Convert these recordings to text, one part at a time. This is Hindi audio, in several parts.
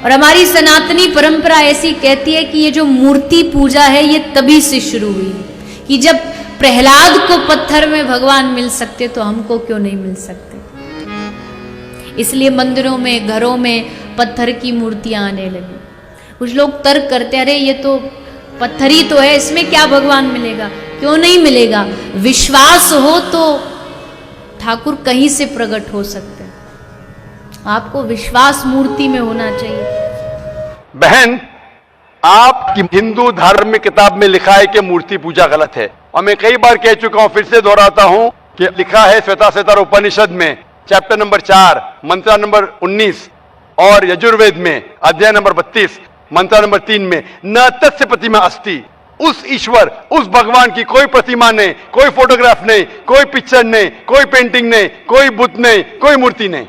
और हमारी सनातनी परंपरा ऐसी कहती है कि ये जो मूर्ति पूजा है ये तभी से शुरू हुई, कि जब प्रहलाद को पत्थर में भगवान मिल सकते तो हमको क्यों नहीं मिल सकते। इसलिए मंदिरों में, घरों में पत्थर की मूर्तियां आने लगी। कुछ लोग तर्क करते, अरे ये तो पत्थर ही तो है, इसमें क्या भगवान मिलेगा। क्यों नहीं मिलेगा? विश्वास हो तो ठाकुर कहीं से प्रकट हो सकते हैं। आपको विश्वास मूर्ति में होना चाहिए। बहन, आपकी हिंदू धार्मिक किताब में लिखा है कि मूर्ति पूजा गलत है, और मैं कई बार कह चुका हूं, फिर से दोहराता हूं कि लिखा है श्वेताश्वेतर उपनिषद में चैप्टर नंबर 4 मंत्र नंबर 19 और यजुर्वेद में अध्याय नंबर 32 मंत्र नंबर 3 में, न तस्य प्रतिमा अस्ति, उस ईश्वर, उस भगवान की कोई प्रतिमा नहीं, कोई फोटोग्राफ नहीं, कोई पिक्चर नहीं, कोई पेंटिंग नहीं, कोई बुत नहीं, कोई मूर्ति नहीं।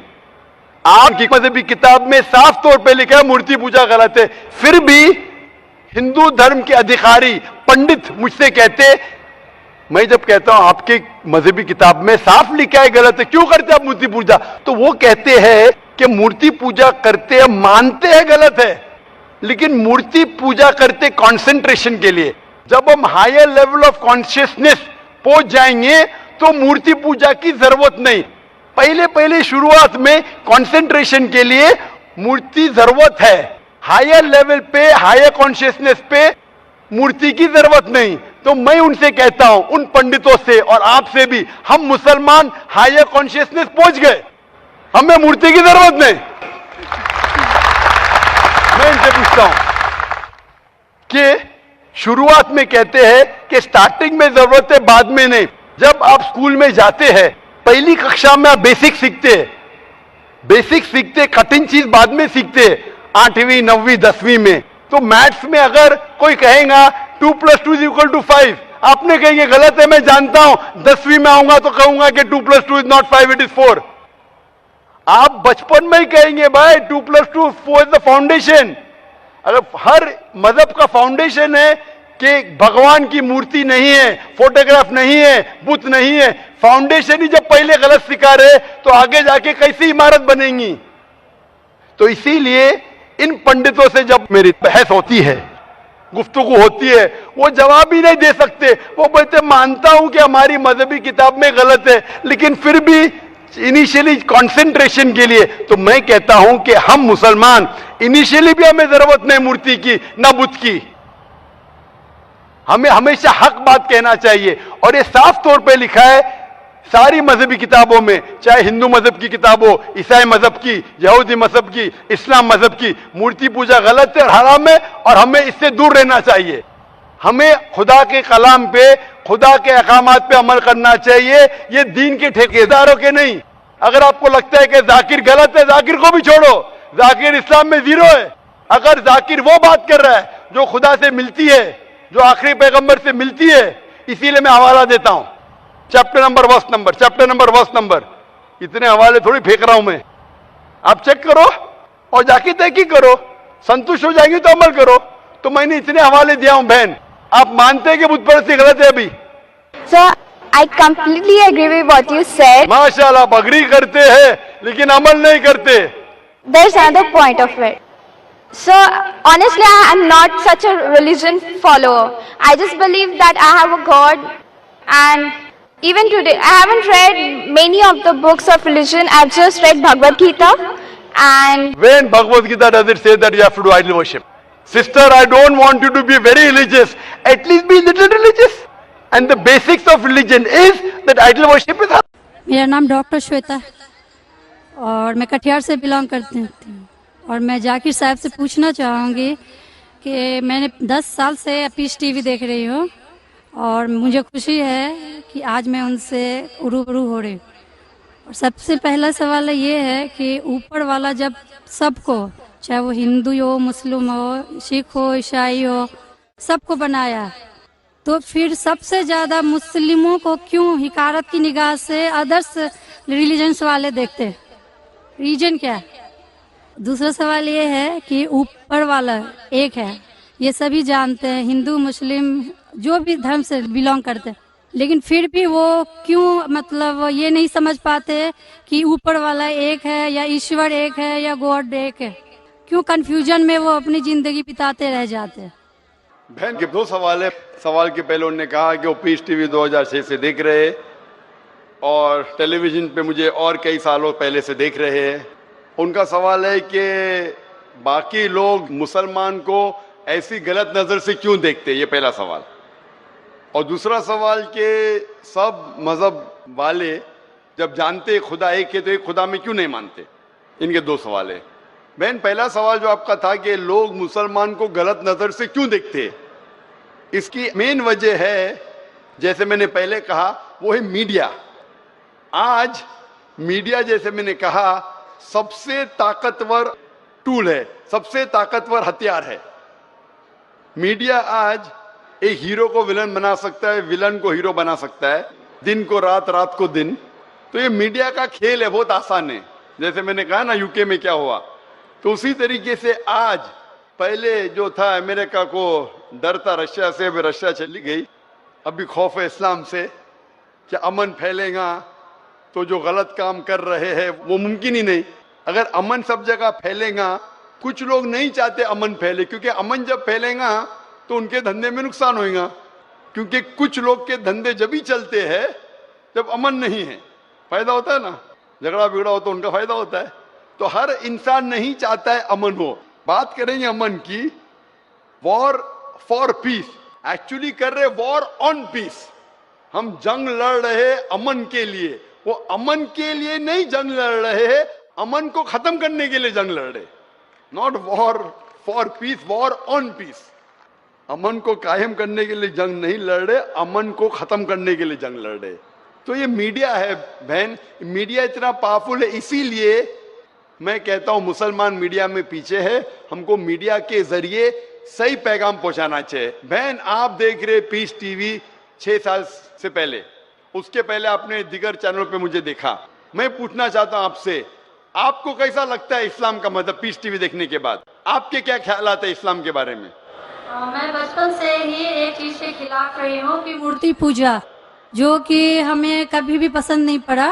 आपकी मजहबी किताब में साफ तौर पे लिखा है मूर्ति पूजा गलत है, फिर भी हिंदू धर्म के अधिकारी पंडित मुझसे कहते, मैं जब कहता हूं आपके मजहबी किताब में साफ लिखा है गलत है, क्यों करते आप मूर्ति पूजा, तो वो कहते हैं कि मूर्ति पूजा करते हैं, मानते हैं गलत है, लेकिन मूर्ति पूजा करते कंसंट्रेशन के लिए। जब हम हायर लेवल ऑफ कॉन्शियसनेस पहुंच जाएंगे तो मूर्ति पूजा की जरूरत नहीं। पहले पहले शुरुआत में कंसंट्रेशन के लिए मूर्ति जरूरत है, हायर लेवल पे, हायर कॉन्शियसनेस पे मूर्ति की जरूरत नहीं। तो मैं उनसे कहता हूं, उन पंडितों से और आपसे भी, हम मुसलमान हायर कॉन्शियसनेस पहुंच गए, हमें मूर्ति की जरूरत नहीं। मैं इनसे पूछता हूं कि शुरुआत में कहते हैं कि स्टार्टिंग में जरूरत है, बाद में नहीं। जब आप स्कूल में जाते हैं, पहली कक्षा में आप बेसिक सीखते हैं, बेसिक सीखते, कठिन चीज बाद में सीखते हैं, 8वीं 9वीं 10वीं में। तो मैथ्स में अगर कोई कहेगा 2 + 2 = 5, आपने कहेंगे गलत है, मैं जानता हूं, 10वीं में आऊंगा तो कहूंगा कि 2 + 2 is not 5, it is 4। आप बचपन में ही कहेंगे भाई 2 + 2 4 is the foundation। अगर हर मजहब का फाउंडेशन है कि भगवान की मूर्ति नहीं है, फोटोग्राफ नहीं है, बुत नहीं है, फाउंडेशन ही जब पहले गलत सिखा रहे तो आगे जाके कैसी इमारत बनेगी। तो इसीलिए इन पंडितों से जब मेरी बहस होती है, गुफ्तगू होती है, वो जवाब ही नहीं दे सकते। वो बोलते मानता हूं कि हमारी मजहबी किताब में गलत है, लेकिन फिर भी इनिशियली कंसंट्रेशन के लिए। तो मैं कहता हूं कि हम मुसलमान इनिशियली भी हमें जरूरत नहीं मूर्ति की, ना बुत की। हमें हमेशा हक बात कहना चाहिए, और ये साफ तौर पे लिखा है सारी मजहबी किताबों में, चाहे हिंदू मजहब की किताब हो, ईसाई मजहब की, यहूदी मजहब की, इस्लाम मजहब की, मूर्ति पूजा गलत है और हराम है, और हमें इससे दूर रहना चाहिए। हमें खुदा के कलाम पे, खुदा के अहकामात पे अमल करना चाहिए, ये दीन के ठेकेदारों के नहीं। अगर आपको लगता है कि जाकिर गलत है, जाकिर को भी छोड़ो, जाकिर इस्लाम में 0 है। अगर जाकिर वो बात कर रहा है जो खुदा से मिलती है, जो आखिरी पैगंबर से मिलती है, इसीलिए मैं हवाला देता हूं, चैप्टर नंबर वर्स नंबर। इतने हवाले थोड़ी फेंक रहा हूं मैं, आप चेक करो और जाके तहकीक करो, संतुष्ट हो जाएंगे तो अमल करो। तो मैंने इतने हवाले दिया हूं बहन, आप मानते हैं कि बुत परस्ती गलत है अभी? Sir, I completely agree with what you said. माशाल्लाह, आप अग्री करते हैं लेकिन अमल नहीं करते। There is another point of view. So honestly, I am not such a religion follower. I just believe that I have a God, and even today I haven't read many of the books of religion. I've just read Bhagavad Gita, and when Bhagavad Gita does it say that you have to do idol worship? Sister, I don't want you to be very religious. At least be little religious. And the basics of religion is that idol worship is haram. मेरा नाम डॉक्टर श्वेता और मैं कटिहार से बिलोंग करती हूँ। और मैं जाकिर साहब से पूछना चाहूँगी कि मैंने 10 साल से पीस टीवी देख रही हूँ, और मुझे खुशी है कि आज मैं उनसे रूबरू हो रही हूँ। और सबसे पहला सवाल ये है कि ऊपर वाला जब सबको, चाहे वो हिंदू हो, मुस्लिम हो, सिख हो, ईसाई हो, सबको बनाया, तो फिर सबसे ज़्यादा मुस्लिमों को क्यों हिकारत की निगाह से अदर्स रिलीजन्स वाले देखते? रीजन क्या है? दूसरा सवाल ये है कि ऊपर वाला एक है, ये सभी जानते हैं, हिंदू मुस्लिम जो भी धर्म से बिलोंग करते हैं, लेकिन फिर भी वो क्यों मतलब ये नहीं समझ पाते कि ऊपर वाला एक है या ईश्वर एक है या गॉड एक है। क्यों कंफ्यूजन में वो अपनी जिंदगी बिताते रह जाते हैं। बहन के दो सवाल है। सवाल के पहले उन्होंने कहा कि वो पीस टीवी 2006 से देख रहे हैं और टेलीविजन पे मुझे और कई सालों पहले से देख रहे हैं। उनका सवाल है कि बाकी लोग मुसलमान को ऐसी गलत नजर से क्यों देखते, ये पहला सवाल। और दूसरा सवाल कि सब मजहब वाले जब जानते खुदा एक है तो एक खुदा में क्यों नहीं मानते। इनके दो सवाल है। बहन, पहला सवाल जो आपका था कि लोग मुसलमान को गलत नजर से क्यों देखते हैं, इसकी मेन वजह है, जैसे मैंने पहले कहा, वो है मीडिया। आज मीडिया, जैसे मैंने कहा, सबसे ताकतवर टूल है, सबसे ताकतवर हथियार है। मीडिया आज एक हीरो को विलन बना सकता है, विलन को हीरो बना सकता है, दिन को रात, रात को दिन। तो ये मीडिया का खेल है, बहुत आसान है। जैसे मैंने कहा ना यूके में क्या हुआ, तो उसी तरीके से आज, पहले जो था अमेरिका को डर था रशिया से, वे रशिया चली गई। अभी खौफ है इस्लाम से कि अमन फैलेगा तो जो गलत काम कर रहे हैं वो मुमकिन ही नहीं। अगर अमन सब जगह फैलेगा, कुछ लोग नहीं चाहते अमन फैले, क्योंकि अमन जब फैलेगा तो उनके धंधे में नुकसान होगा, क्योंकि कुछ लोग के धंधे जब ही चलते हैं जब अमन नहीं है। फायदा होता है ना, झगड़ा बिगड़ा हो तो उनका फायदा होता है। तो हर इंसान नहीं चाहता है अमन हो। बात करेंगे अमन की, वॉर फॉर पीस, एक्चुअली कर रहे वॉर ऑन पीस। हम जंग लड़ रहे अमन के लिए, वो अमन के लिए नहीं जंग लड़ रहे हैं, अमन को खत्म करने के लिए जंग लड़ रहे। Not war for peace, war on peace. अमन को कायम करने के लिए जंग नहीं लड़ रहे, अमन को खत्म करने के लिए जंग लड़ रहे। तो ये मीडिया है बहन, मीडिया इतना पावरफुल है, इसीलिए मैं कहता हूं मुसलमान मीडिया में पीछे है। हमको मीडिया के जरिए सही पैगाम पहुंचाना चाहिए। बहन, आप देख रहे पीस टीवी 6 साल से पहले, उसके पहले आपने दिगर चैनल पे मुझे देखा। मैं पूछना चाहता हूं आपसे, आपको कैसा लगता है इस्लाम का मतलब पीस टीवी देखने के बाद? आपके क्या ख्याल आता है इस्लाम के बारे में? मैं बचपन से ही एक चीज के खिलाफ रही हूँ कि मूर्ति पूजा, जो कि हमें कभी भी पसंद नहीं पड़ा।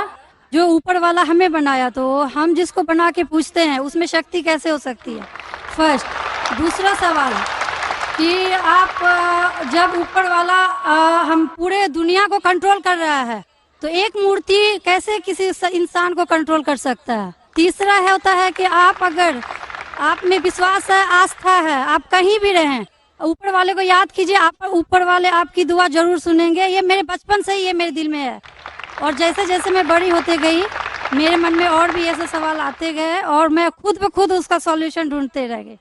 जो ऊपर वाला हमें बनाया, तो हम जिसको बना के पूछते हैं उसमें शक्ति कैसे हो सकती है, फर्स्ट। दूसरा सवाल कि आप जब ऊपर वाला हम पूरे दुनिया को कंट्रोल कर रहा है, तो एक मूर्ति कैसे किसी इंसान को कंट्रोल कर सकता है। तीसरा है होता है कि आप अगर आप में विश्वास है, आस्था है, आप कहीं भी रहें, ऊपर वाले को याद कीजिए, आप ऊपर वाले आपकी दुआ जरूर सुनेंगे। ये मेरे बचपन से ही ये मेरे दिल में है, और जैसे जैसे मैं बड़ी होते गई मेरे मन में और भी ऐसे सवाल आते गए, और मैं खुद ब खुद उसका सॉल्यूशन ढूंढते रह गई।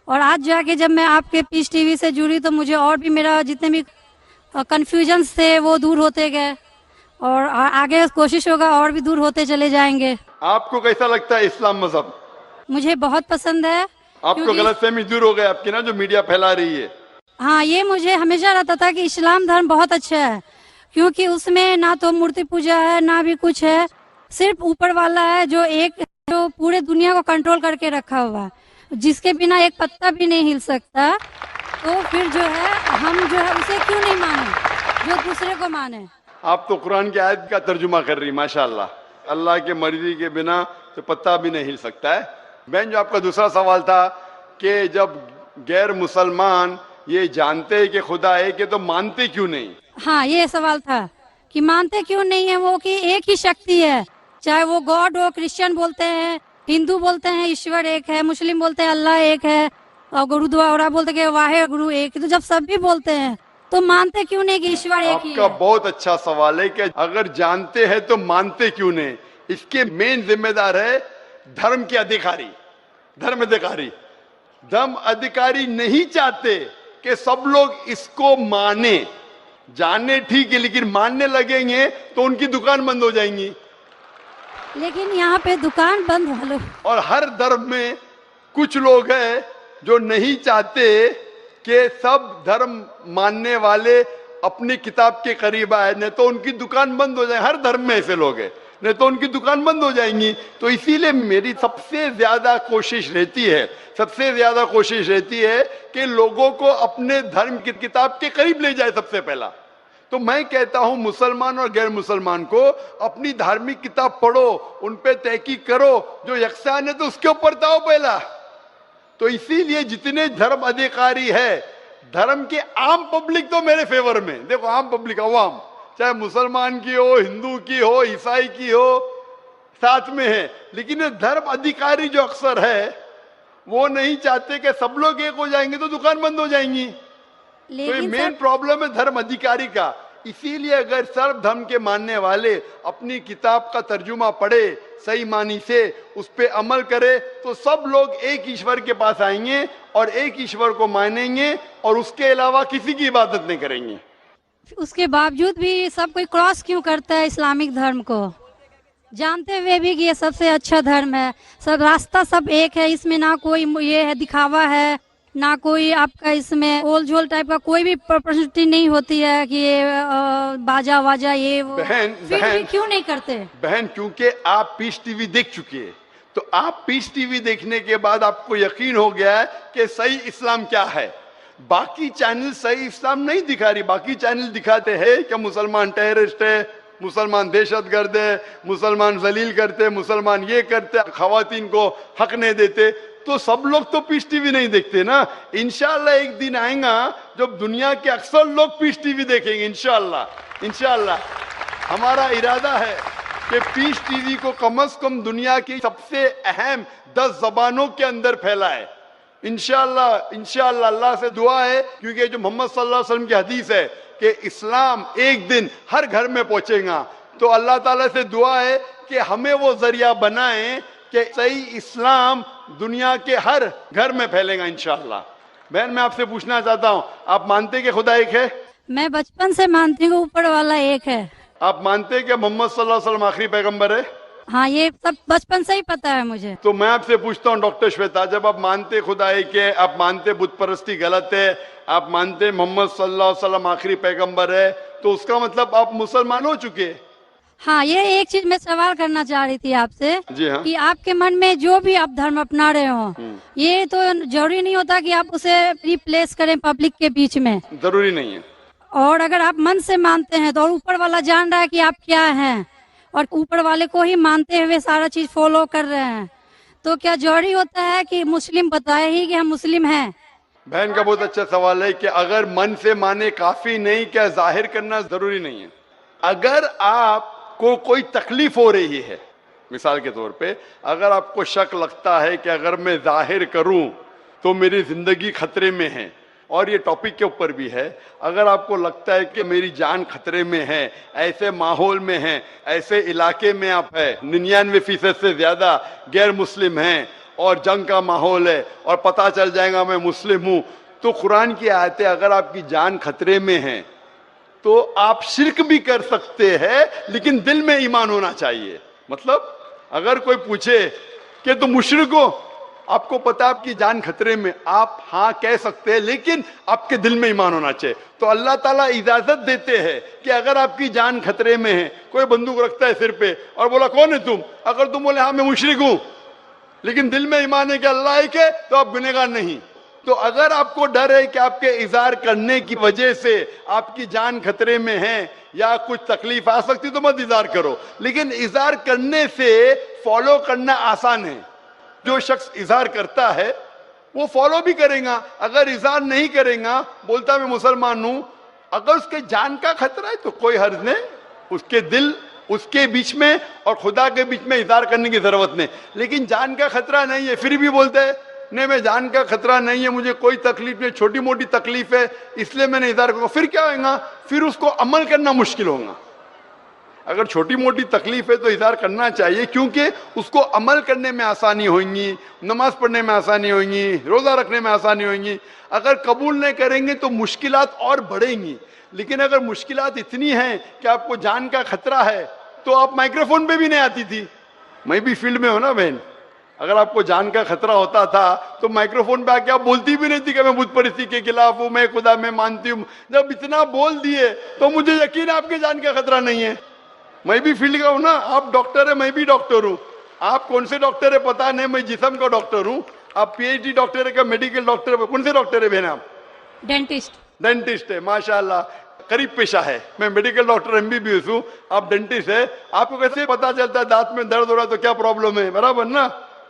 और आज जाके जब मैं आपके पीस टीवी से जुड़ी, तो मुझे और भी मेरा जितने भी कंफ्यूजन थे वो दूर होते गए, और आगे कोशिश होगा और भी दूर होते चले जाएंगे। आपको कैसा लगता है इस्लाम मजहब? मुझे बहुत पसंद है। आपको गलतफहमी दूर हो गई आपकी ना, जो मीडिया फैला रही है? हाँ, ये मुझे हमेशा रहता था कि इस्लाम धर्म बहुत अच्छा है, क्योंकि उसमें ना तो मूर्ति पूजा है ना भी कुछ है, सिर्फ ऊपर वाला है जो पूरे दुनिया को कंट्रोल करके रखा हुआ है, जिसके बिना एक पत्ता भी नहीं हिल सकता। तो फिर जो है हम जो है उसे क्यों नहीं माने, जो दूसरे को माने। आप तो कुरान की आयत का तर्जुमा कर रही, माशाल्लाह। अल्लाह के मर्जी के बिना तो पत्ता भी नहीं हिल सकता है। बहन, जो आपका दूसरा सवाल था कि जब गैर मुसलमान ये जानते हैं कि खुदा है कि, तो मानते क्यों नहीं? हाँ, ये सवाल था कि मानते क्यों नहीं है वो, कि एक ही शक्ति है, चाहे वो गॉड हो, क्रिश्चियन बोलते हैं, हिंदू बोलते हैं ईश्वर एक है, मुस्लिम बोलते हैं अल्लाह एक है, और गुरुद्वारा बोलते हैं वाहे गुरु एक। तो जब सब भी बोलते हैं तो मानते क्यों नहीं कि ईश्वर एक ही है? आपका बहुत अच्छा सवाल है कि अगर जानते हैं तो मानते क्यों नहीं। इसके मेन जिम्मेदार है धर्म के अधिकारी, धर्म अधिकारी। धर्म अधिकारी नहीं चाहते कि सब लोग इसको माने, जाने ठीक है, लेकिन मानने लगेंगे तो उनकी दुकान बंद हो जाएंगी। लेकिन यहाँ पे दुकान बंद वालों, और हर धर्म में कुछ लोग हैं जो नहीं चाहते कि सब धर्म मानने वाले अपनी किताब के करीब आए, नहीं तो उनकी दुकान बंद हो जाए। हर धर्म में ऐसे लोग हैं, नहीं तो उनकी दुकान बंद हो जाएंगी। तो इसीलिए मेरी सबसे ज्यादा कोशिश रहती है कि लोगों को अपने धर्म की किताब के करीब ले जाए सबसे पहला। तो मैं कहता हूं मुसलमान और गैर मुसलमान को अपनी धार्मिक किताब पढ़ो, उन पे तहकीक करो, जो यकसान है तो उसके ऊपर जाओ पहला। तो इसीलिए जितने धर्म अधिकारी है, धर्म के आम पब्लिक तो मेरे फेवर में, देखो आम पब्लिक, अवाम, चाहे मुसलमान की हो, हिंदू की हो, ईसाई की हो, साथ में है। लेकिन ये धर्म अधिकारी जो अक्सर है वो नहीं चाहते कि सब लोग एक हो जाएंगे तो दुकान बंद हो जाएंगी। तो ये मेन प्रॉब्लम है धर्म अधिकारी का। इसीलिए अगर सर्व धर्म के मानने वाले अपनी किताब का तर्जुमा पढ़े, सही मानी से उस पे अमल करे, तो सब लोग एक ईश्वर के पास आएंगे और एक ईश्वर को मानेंगे और उसके अलावा किसी की इबादत नहीं करेंगे। उसके बावजूद भी सब कोई क्रॉस क्यों करता है इस्लामिक धर्म को, जानते हुए भी कि ये सबसे अच्छा धर्म है, सब रास्ता सब एक है, इसमें ना कोई ये है दिखावा है, ना कोई आपका इसमें ओल झोल टाइप का कोई भी पर्सनैलिटी नहीं होती है कि ये बाजा वाजा ये वो। बहन भी क्यों नहीं करते बहन? क्योंकि आप पीस टीवी देख चुके हैं, तो आप पीस टीवी देखने के बाद आपको यकीन हो गया है कि सही इस्लाम क्या है। बाकी चैनल सही इस्लाम नहीं दिखा रही, बाकी चैनल दिखाते हैं कि मुसलमान टेररिस्ट है, मुसलमान दहशतगर्द है, मुसलमान जलील करते, मुसलमान ये करते, खवातीन को हक नहीं देते। तो सब लोग तो पीस टीवी नहीं देखते ना। इंशाल्लाह एक दिन आएगा जब दुनिया के अक्सर लोग पीस टीवी देखेंगे, इंशाल्लाह। इंशाल्लाह हमारा इरादा है कि पीस टीवी को कम से कम दुनिया की सबसे अहम 10 जबानों के अंदर फैलाए, इंशाल्लाह। इंशाल्लाह अल्लाह से दुआ है, क्योंकि जो मोहम्मद सल्लल्लाहु अलैहि वसल्लम की हदीस है कि इस्लाम एक दिन हर घर में पहुंचेगा, तो अल्लाह ताला से दुआ है कि हमें वो जरिया बनाए कि सही इस्लाम दुनिया के हर घर में फैलेगा, इंशाल्लाह। बहन मैं आपसे पूछना चाहता हूँ, आप मानते हैं कि खुदा एक है? मैं बचपन से मानती हूँ ऊपर वाला एक है। आप मानते हैं कि मोहम्मद सल्लल्लाहु अलैहि वसल्लम आखिरी पैगंबर है? हाँ, ये सब बचपन से ही पता है मुझे। तो मैं आपसे पूछता हूँ डॉक्टर श्वेता, जब आप मानते खुदा एक है, आप मानते बुत परस्ती गलत है, आप मानते मोहम्मद सल्लल्लाहु अलैहि वसल्लम आखिरी पैगंबर है, तो उसका मतलब आप मुसलमान हो चुके? हाँ, ये एक चीज मैं सवाल करना चाह रही थी आपसे। जी हाँ। कि आपके मन में जो भी आप धर्म अपना रहे हो, ये तो जरूरी नहीं होता कि आप उसे रिप्लेस करें पब्लिक के बीच में, जरूरी नहीं है। और अगर आप मन से मानते हैं तो, और ऊपर वाला जान रहा है कि आप क्या हैं, और ऊपर वाले को ही मानते हुए सारा चीज फॉलो कर रहे हैं, तो क्या जरूरी होता है कि मुस्लिम बताए ही कि हम मुस्लिम हैं? बहन का बहुत अच्छा सवाल है कि अगर मन से माने काफी नहीं, क्या जाहिर करना जरूरी नहीं है? अगर आपको कोई तकलीफ हो रही है, मिसाल के तौर पे अगर आपको शक लगता है कि अगर मैं जाहिर करूं तो मेरी जिंदगी खतरे में है, और ये टॉपिक के ऊपर भी है, अगर आपको लगता है कि मेरी जान खतरे में है, ऐसे माहौल में है, ऐसे इलाके में आप है, 99% से ज्यादा गैर मुस्लिम हैं और जंग का माहौल है और पता चल जाएगा मैं मुस्लिम हूं, तो कुरान की आयतें, अगर आपकी जान खतरे में है तो आप शिर्क भी कर सकते हैं, लेकिन दिल में ईमान होना चाहिए। मतलब अगर कोई पूछे कि तुम मुशरिक हो, आपको पता है आपकी जान खतरे में, आप हाँ कह सकते हैं, लेकिन आपके दिल में ईमान होना चाहिए। तो अल्लाह ताला इजाजत देते हैं कि अगर आपकी जान खतरे में है, कोई बंदूक रखता है सिर पे और बोला कौन है तुम, अगर तुम बोले हाँ मैं मुशरिक हूं, लेकिन दिल में ईमान है कि अल्लाह एक है, तो आप गुनहगार नहीं। तो अगर आपको डर है कि आपके इज़हार करने की वजह से आपकी जान खतरे में है या कुछ तकलीफ आ सकती, तो मत इज़हार करो। लेकिन इज़हार करने से फॉलो करना आसान है। जो शख्स इज़हार करता है वो फॉलो भी करेगा, अगर इज़हार नहीं करेगा, बोलता मैं मुसलमान हूं, अगर उसके जान का खतरा है तो कोई हर्ज नहीं, उसके दिल उसके बीच में और खुदा के बीच में इज़हार करने की जरूरत नहीं। लेकिन जान का खतरा नहीं है, फिर भी बोलते हैं नहीं मैं जान का खतरा नहीं है, मुझे कोई तकलीफ नहीं, छोटी मोटी तकलीफ है इसलिए मैंने इज़हार करूंगा, फिर क्या होगा, फिर उसको अमल करना मुश्किल होगा। अगर छोटी मोटी तकलीफ है तो इज़हार करना चाहिए, क्योंकि उसको अमल करने में आसानी होगी, नमाज पढ़ने में आसानी होगी, रोजा रखने में आसानी होगी। अगर कबूल नहीं करेंगे तो मुश्किलात और बढ़ेंगी। लेकिन अगर मुश्किलात इतनी हैं कि आपको जान का खतरा है, तो आप माइक्रोफोन पे भी नहीं आती थी। मैं भी फील्ड में हूं ना बहन, अगर आपको जान का खतरा होता था तो माइक्रोफोन पे आके आप बोलती भी नहीं थी कि मैं बुत परस्ती के खिलाफ हूं, मैं खुदा में मानती हूं। जब इतना बोल दिए तो मुझे यकीन है आपके जान का खतरा नहीं है। मैं भी फील्ड का हूं ना, आप डॉक्टर है, मैं भी डॉक्टर हूं। आप कौन से डॉक्टर है पता नहीं, मैं जिस्म का डॉक्टर हूं। आप पीएचडी डॉक्टर है क्या, मेडिकल डॉक्टर है, कौन से डॉक्टर है बहन आप? डेंटिस्ट। डेंटिस्ट है, माशाल्लाह, करीब पेशा है। मैं मेडिकल डॉक्टर एमबीबीएस हूं, आप डेंटिस्ट है। आपको कैसे पता चलता है दांत में दर्द हो रहा है तो क्या प्रॉब्लम है, बराबर ना?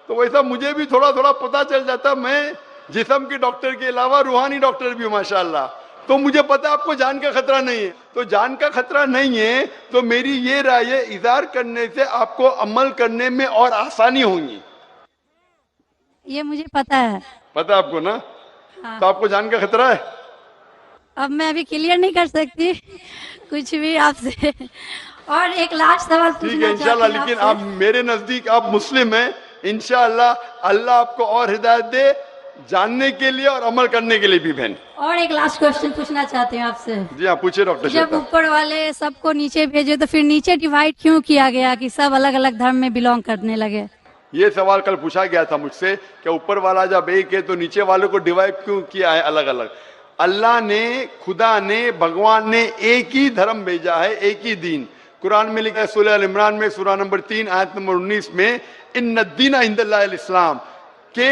तो वैसा मुझे भी थोड़ा थोड़ा पता चल जाता। मैं जिस्म के डॉक्टर के अलावा रूहानी डॉक्टर भी हूं माशाल्लाह, तो मुझे पता है आपको जान का खतरा नहीं है। तो जान का खतरा नहीं है तो मेरी ये राय है, इज़हार करने से आपको अमल करने में और आसानी होगी। ये मुझे पता है। पता है आपको ना? हाँ। तो आपको जान का खतरा है? अब मैं अभी क्लियर नहीं कर सकती कुछ भी आपसे। और एक लास्ट सवाल ठीक है पूछना इंशाल्लाह, चाहती हूँ लेकिन आपसे। आप मेरे नजदीक आप मुस्लिम हैं, इंशाल्लाह अल्लाह आपको और हिदायत दे जानने के लिए और अमल करने के लिए भी बहन। और एक लास्ट क्वेश्चन पूछना चाहती हूँ आपसे। जी हाँ पूछिए डॉक्टर जब श्वेता। ऊपर वाले सबको नीचे भेजे तो फिर नीचे डिवाइड क्यों किया गया कि सब अलग अलग धर्म में बिलोंग करने लगे? ये सवाल कल पूछा गया था मुझसे कि ऊपर वाला जब एक है तो नीचे वालों को डिवाइड क्यों किया है अलग अलग? अल्लाह ने, खुदा ने, भगवान ने एक ही धर्म भेजा है, एक ही दीन। कुरान में लिखा है सूरह अल इमरान में सूरह नंबर 3 आयत नंबर 19 में, इन्नद दीन इंदल्लाहिल इस्लाम, के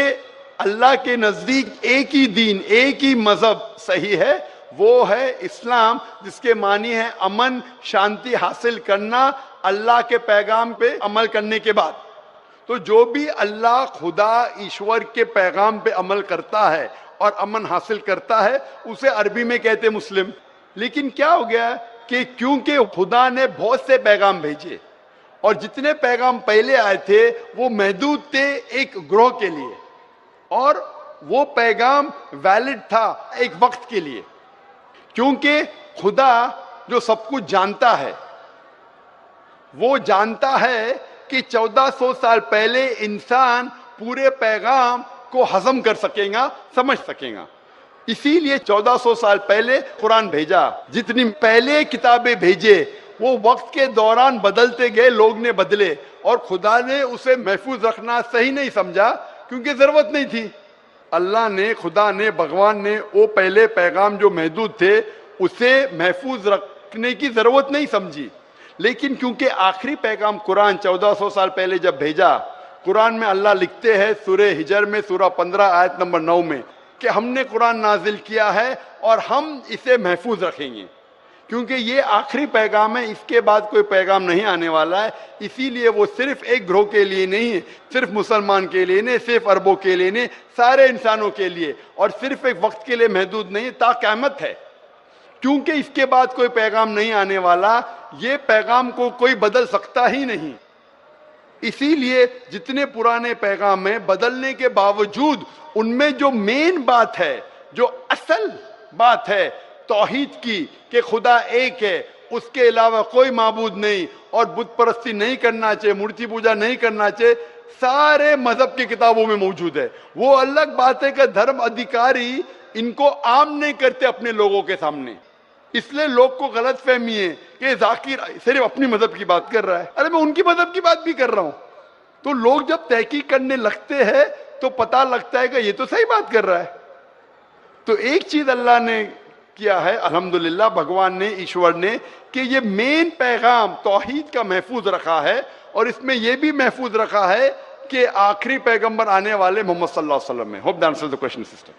अल्लाह के नजदीक एक ही दीन, एक ही मजहब सही है, वो है इस्लाम, जिसके मानी है अमन शांति हासिल करना अल्लाह के पैगाम पे अमल करने के बाद। तो जो भी अल्लाह खुदा ईश्वर के पैगाम पे अमल करता है और अमन हासिल करता है उसे अरबी में कहते मुस्लिम। लेकिन क्या हो गया कि क्योंकि खुदा ने बहुत से पैगाम भेजे और जितने पैगाम पहले आए थे वो महदूद थे एक ग्रोह के लिए, और वो पैगाम वैलिड था एक वक्त के लिए, क्योंकि खुदा जो सब कुछ जानता है वो जानता है कि 1400 साल पहले इंसान पूरे पैगाम को हजम कर सकेगा, समझ सकेगा। इसीलिए 1400 साल पहले कुरान भेजा। जितनी पहले किताबें भेजे वो वक्त के दौरान बदलते गए, लोग ने बदले, और खुदा ने उसे महफूज रखना सही नहीं समझा क्योंकि जरूरत नहीं थी। अल्लाह ने, खुदा ने, भगवान ने वो पहले पैगाम जो महदूद थे उसे महफूज रखने की जरूरत नहीं समझी। लेकिन क्योंकि आखिरी पैगाम कुरान 1400 साल पहले जब भेजा, कुरान में अल्लाह लिखते हैं सूरह हिजर में सूरह 15 आयत नंबर 9 में कि हमने कुरान नाजिल किया है और हम इसे महफूज रखेंगे, क्योंकि ये आखिरी पैगाम है, इसके बाद कोई पैगाम नहीं आने वाला है। इसीलिए वो सिर्फ एक ग्रोह के लिए नहीं है, सिर्फ मुसलमान के लिए नहीं, सिर्फ अरबों के लिए नहीं, सारे इंसानों के लिए, और सिर्फ एक वक्त के लिए महदूद नहीं, ता क़यामत है। क्योंकि इसके बाद कोई पैगाम नहीं आने वाला, ये पैगाम को कोई बदल सकता ही नहीं। इसीलिए जितने पुराने पैगाम हैं, बदलने के बावजूद उनमें जो मेन बात है, जो असल बात है तौहीद की, कि खुदा एक है, उसके अलावा कोई माबूद नहीं, और बुत परस्ती नहीं करना चाहिए, मूर्ति पूजा नहीं करना चाहिए, सारे मजहब की किताबों में मौजूद है। वो अलग बात है कि धर्म अधिकारी इनको आम नहीं करते अपने लोगों के सामने, इसलिए लोग को गलत फहमी है कि जाकिर सिर्फ अपनी मजहब की बात कर रहा है। अरे मैं उनकी मजहब की बात भी कर रहा हूं। तो लोग जब तहकीक करने लगते हैं तो पता लगता है कि ये तो सही बात कर रहा है। तो एक चीज अल्लाह ने किया है, अल्हम्दुलिल्लाह, भगवान ने, ईश्वर ने, कि ये मेन पैगाम तौहीद का महफूज रखा है, और इसमें यह भी महफूज रखा है कि आखिरी पैगंबर आने वाले मोहम्मद सल्लल्लाहु अलैहि वसल्लम है। Hope that answers the question sister.